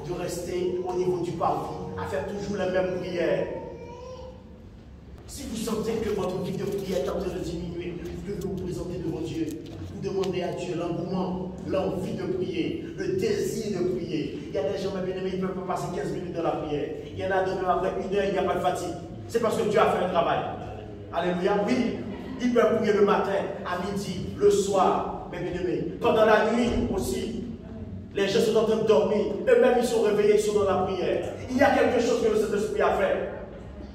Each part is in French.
de rester au niveau du parvis, à faire toujours la même prière. Si vous sentez que votre vie de prière est en train de diminuer, vous devez vous présenter devant Dieu. Vous demandez à Dieu l'engouement, l'envie de prier, le désir de prier. Il y a des gens, mes bien-aimés, ils ne peuvent pas passer 15 minutes dans la prière. Il y en a d'autres, après 1 heure, il n'y a pas de fatigue. C'est parce que Dieu a fait un travail. Alléluia. Oui, ils peuvent prier le matin, à midi, le soir, mes bien-aimés. Pendant la nuit aussi. Les gens sont en train de dormir. Eux-mêmes, ils sont réveillés, ils sont dans la prière. Il y a quelque chose que le Saint-Esprit a fait.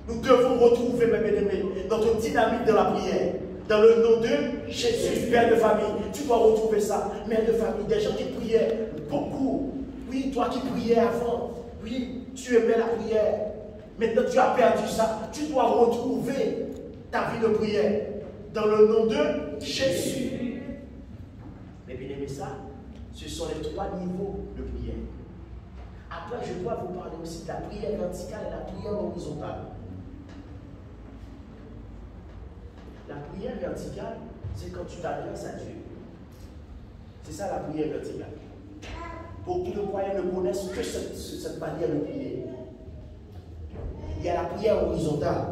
Nous devons retrouver, mes bien-aimés, notre dynamique de la prière. Dans le nom de Jésus, Père de famille, tu dois retrouver ça. Mère de famille, des gens qui priaient beaucoup. Oui, toi qui priais avant. Oui, tu aimais la prière. Maintenant, tu as perdu ça. Tu dois retrouver ta vie de prière. Dans le nom de Jésus. Mais bien aimé ça, ce sont les 3 niveaux de prière. Après, je dois vous parler aussi de la prière verticale et la prière horizontale. La prière verticale, c'est quand tu t'adresses à Dieu. C'est ça la prière verticale. Beaucoup de croyants ne connaissent que cette manière de prier. Il y a la prière horizontale.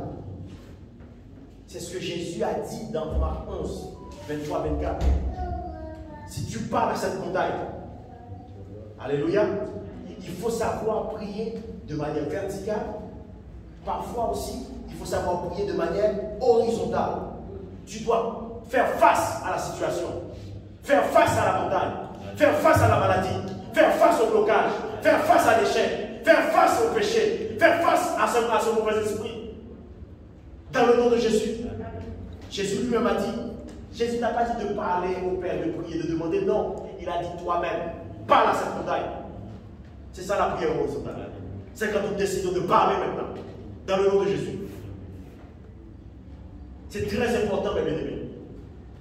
C'est ce que Jésus a dit dans Marc 11, 23-24. Si tu parles à cette montagne, alléluia, il faut savoir prier de manière verticale. Parfois aussi, il faut savoir prier de manière horizontale. Tu dois faire face à la situation, faire face à la montagne, faire face à la maladie, faire face au blocage, faire face à l'échec, faire face au péché, faire face à ce mauvais esprit. Dans le nom de Jésus. Jésus lui-même a dit, Jésus n'a pas dit de parler au Père, de prier, de demander, non. Il a dit toi-même, parle à cette montagne. C'est ça la prière horizontale. C'est quand nous décidons de parler maintenant, dans le nom de Jésus. C'est très important, mes bien-aimés,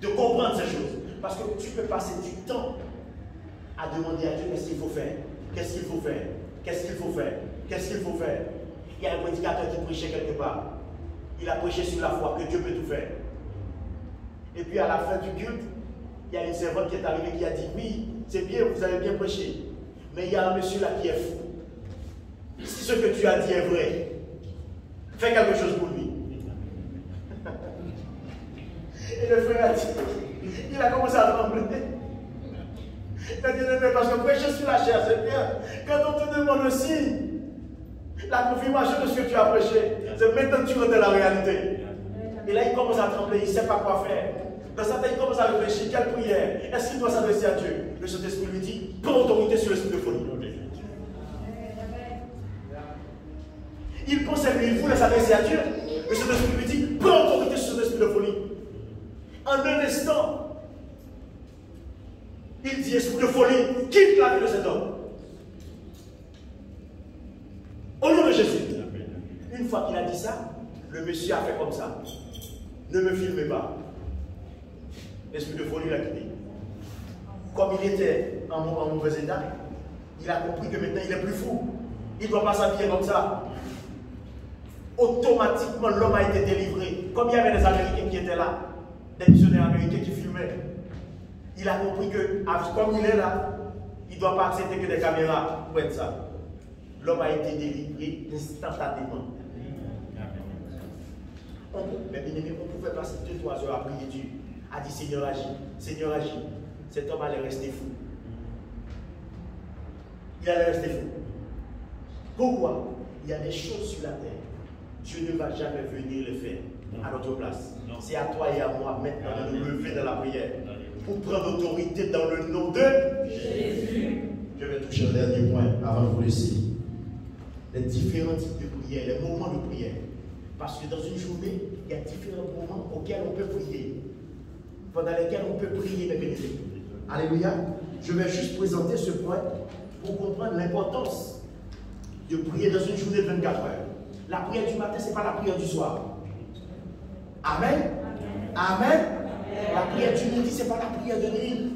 de comprendre ces choses. Parce que tu peux passer du temps à demander à Dieu qu'est-ce qu'il faut faire, qu'est-ce qu'il faut faire, qu'est-ce qu'il faut faire, qu'est-ce qu'il faut faire. Il y a un prédicateur qui prêchait quelque part. Il a prêché sur la foi que Dieu peut tout faire. Et puis à la fin du culte, il y a une servante qui est arrivée qui a dit, oui, c'est bien, vous avez bien prêché. Mais il y a un monsieur là qui est fou. Si ce que tu as dit est vrai, fais quelque chose pour lui. Et le frère a dit, il a commencé à trembler. Il a dit, non, parce que prêcher sur la chair, c'est bien. Quand on te demande aussi la confirmation de ce que tu as prêché, c'est maintenant que tu rentres dans la réalité. Et là, il commence à trembler, il ne sait pas quoi faire. Dans sa tête, il commence à réfléchir, quelle prière? Est-ce qu'il doit s'adresser à Dieu? Le Saint-Esprit lui dit, prends autorité sur l'esprit de folie. Il pensait lui, il voulait s'adresser à Dieu. Le Saint-Esprit lui dit, prends autorité sur l'esprit de folie. En un instant, il dit, esprit de folie, quitte la vie de cet homme. Au nom de Jésus. Une fois qu'il a dit ça, le monsieur a fait comme ça. Ne me filmez pas. L'esprit de folie l'a quitté. Comme il était en mauvais état, il a compris que maintenant il est plus fou. Il ne doit pas s'habiller comme ça. Automatiquement, l'homme a été délivré. Comme il y avait des Américains qui étaient là, des missionnaires américains qui filmaient, il a compris que, comme il est là, il ne doit pas accepter que des caméras pour être ça. L'homme a été délivré instantanément. Mais bien aimé, on pouvait passer 2-3 heures à prier Dieu, a dit Seigneur agis, Seigneur agis. Cet homme allait rester fou. Il allait rester fou. Pourquoi? Il y a des choses sur la terre. Dieu ne va jamais venir le faire à notre place. C'est à toi et à moi maintenant de nous lever dans la prière pour prendre autorité dans le nom de Jésus. Je vais toucher un dernier point avant de vous laisser. Les différents types de prière, les moments de prière. Parce que dans une journée, il y a différents moments auxquels on peut prier. Pendant lesquels on peut prier les bénédictions. Alléluia. Je vais juste présenter ce point pour comprendre l'importance de prier dans une journée de 24 heures. La prière du matin, ce n'est pas la prière du soir. Amen. Amen. La prière du midi, ce n'est pas la prière de nuit.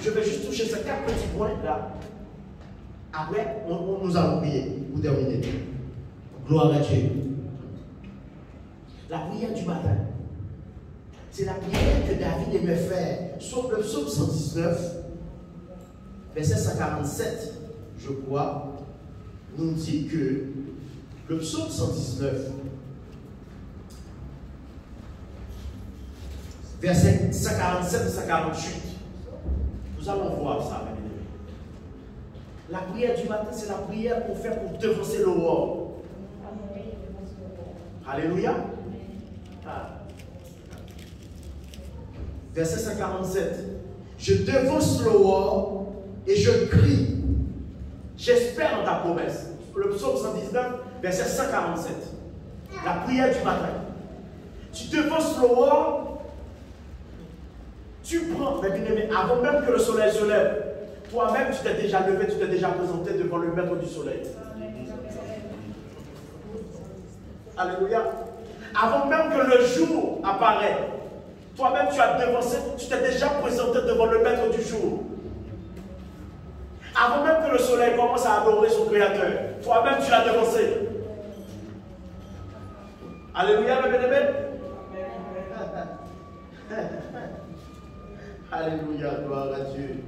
Je vais juste toucher ces 4 petits points là. Après, nous allons prier pour terminer. Gloire à Dieu. La prière du matin, c'est la prière que David aimait faire. Sauf le psaume 119, verset 147, je crois. nous dit que le psaume 119, verset 147-148, nous allons voir ça, mes amis. La prière du matin, c'est la prière qu'on fait pour devancer l'aurore. Alléluia. Verset 147. Je devance l'aurore et je crie. J'espère en ta promesse. Le psaume 119, verset 147. La prière du matin. Tu devances l'aurore, tu prends, mais bien aimé, avant même que le soleil se lève, toi-même tu t'es déjà levé, tu t'es déjà présenté devant le maître du soleil. Alléluia. Avant même que le jour apparaît, toi-même tu as devancé, tu t'es déjà présenté devant le maître du jour. Avant même que le soleil commence à adorer son créateur, toi-même tu l'as devancé. Alléluia, mes bien-aimés. Alléluia, gloire à Dieu.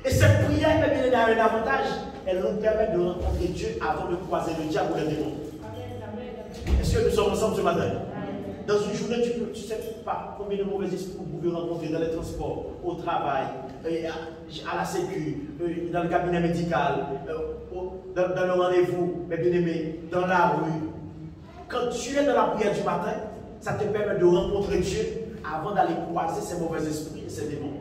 Et cette prière, mes bien-aimés, a un avantage. Elle nous permet de rencontrer Dieu avant de croiser le diable ou le démon. Est-ce que nous sommes ensemble ce matin? Dans une journée, tu ne sais pas combien de mauvais esprits vous pouvez rencontrer dans les transports, au travail, à la sécu, dans le cabinet médical, dans le rendez-vous, mes bien-aimés, dans la rue. Quand tu es dans la prière du matin, ça te permet de rencontrer Dieu avant d'aller croiser ces mauvais esprits et ces démons.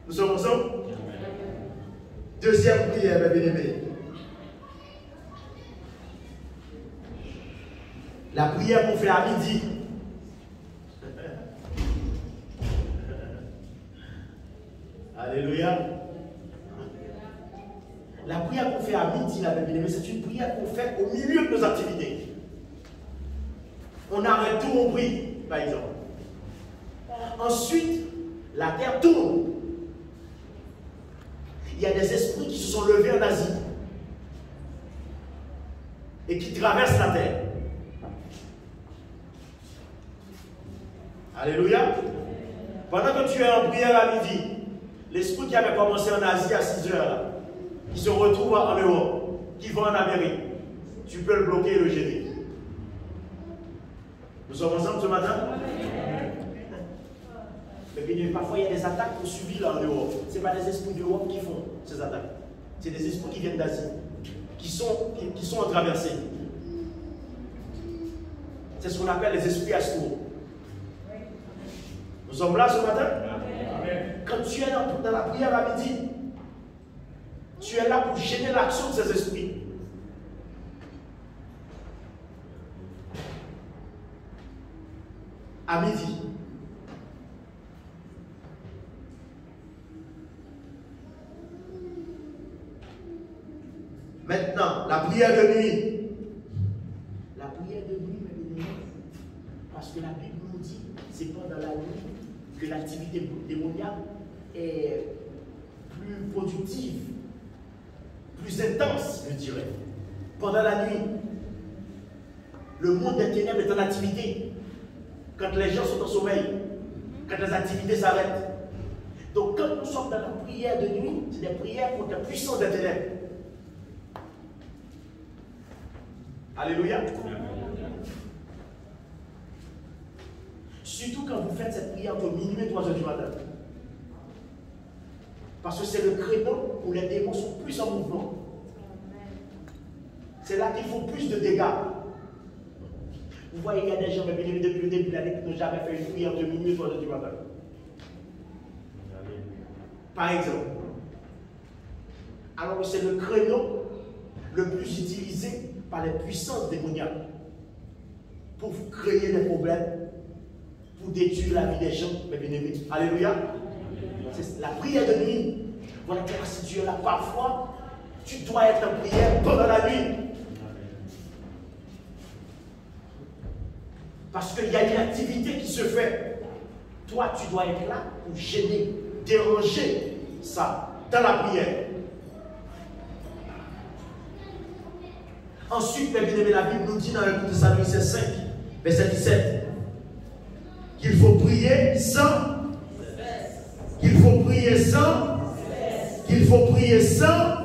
Nous sommes ensemble? Deuxième prière, mes bien-aimés. La prière qu'on fait à midi. Alléluia. La prière qu'on fait à midi, la bien-aimée, c'est une prière qu'on fait au milieu de nos activités. On arrête tout, on prie, par exemple. Ensuite, la terre tourne. Il y a des esprits qui se sont levés en Asie et qui traversent la terre. Alléluia. Pendant que tu es en prière à midi, l'esprit qui avait commencé en Asie à 6 heures, qui se retrouve en Europe, qui va en Amérique, tu peux le bloquer et le gêner. Nous sommes ensemble ce matin? Mais bien, parfois il y a des attaques qu'on subit là en Europe. Ce n'est pas des esprits d'Europe qui font ces attaques. C'est des esprits qui viennent d'Asie, qui sont en traversée. C'est ce qu'on appelle les esprits astraux. Nous sommes là ce matin? Amen. Quand tu es dans la prière à midi, tu es là pour gêner l'action de ces esprits. À midi. Maintenant, la prière de nuit. La prière de nuit, mes amis, parce que la Bible nous dit, c'est pendant la nuit que l'activité démoniaque est plus productive, plus intense, je dirais. Pendant la nuit, le monde des ténèbres est en activité. Quand les gens sont en sommeil, quand les activités s'arrêtent. Donc quand nous sommes dans la prière de nuit, c'est des prières contre la puissance des ténèbres. Alléluia. Surtout quand vous faites cette prière entre minuit et 3 heures du matin. Parce que c'est le créneau où les démons sont plus en mouvement. C'est là qu'ils font plus de dégâts. Vous voyez, il y a des gens, mais depuis le début de l'année, qui n'ont jamais fait une prière de minuit et 3 heures du matin. Par exemple. Alors que c'est le créneau le plus utilisé par les puissances démoniaques pour créer des problèmes, pour détruire la vie des gens, mes bien-aimés. Alléluia. C'est la prière de nuit. Voilà pourquoi si Dieu est là, parfois, tu dois être en prière pendant la nuit. Parce qu'il y a une activité qui se fait. Toi, tu dois être là pour gêner, déranger ça dans la prière. Ensuite, mes bien-aimés, la Bible nous dit dans le livre de Thessaloniciens 5, verset 17, qu'il faut prier sans prier sans, qu'il faut prier sans